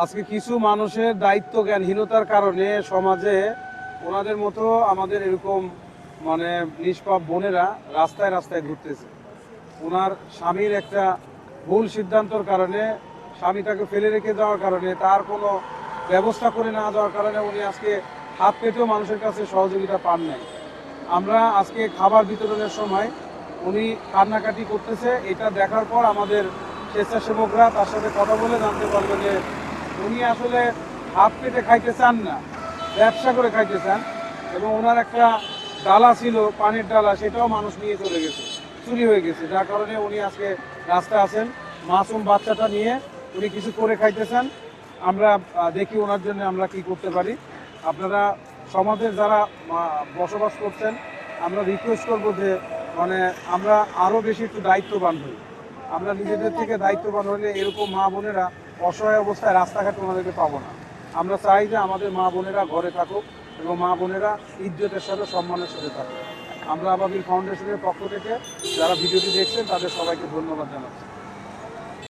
আজকে কিছু মানুষের দায়িত্ব জ্ঞানহীনতার কারণে সমাজে ওনাদের মতো আমাদের এরকম মানে নিষ্পাপ বোনেরা রাস্তায় রাস্তায় ঘুরতেছে। ওনার স্বামীর একটা ভুল সিদ্ধান্তর কারণে, স্বামী তাকে ফেলে রেখে যাওয়ার কারণে, তার কোনো ব্যবস্থা করে না যাওয়ার কারণে উনি আজকে হাত পেতেও মানুষের কাছে সহযোগিতা পান নাই। আমরা আজকে খাবার বিতরণের সময় উনি কান্নাকাটি করতেছে, এটা দেখার পর আমাদের স্বেচ্ছাসেবকরা তার সাথে কথা বলে জানতে পারলো যে উনি আসলে হাত পেতে খাইতে চান না, ব্যবসা করে খাইতে চান। এবং ওনার একটা ডালা ছিল, পানির ডালা, সেটাও মানুষ নিয়ে চলে গেছে, চুরি হয়ে গেছে, যার কারণে উনি আজকে রাস্তায় আছেন। মাসুম বাচ্চাটা নিয়ে উনি কিছু করে খাইতেছেন। আমরা দেখি ওনার জন্য আমরা কি করতে পারি। আপনারা সমাজের যারা বসবাস করছেন, আমরা রিকোয়েস্ট করবো যে মানে আমরা আরও বেশি একটু দায়িত্ববান হই। আমরা নিজেদের থেকে দায়িত্ববান হলে এরকম মা বোনেরা অসহায় অবস্থায় রাস্তাঘাটে ওনাদেরকে পাবো না। আমরা চাই যে আমাদের মা বোনেরা ঘরে থাকুক এবং মা বোনেরা ইজ্জতের সাথে সম্মানের সাথে থাকুক। আমরা আবাবিল ফাউন্ডেশনের পক্ষ থেকে যারা ভিডিওটি দেখছেন তাদের সবাইকে ধন্যবাদ জানাচ্ছি।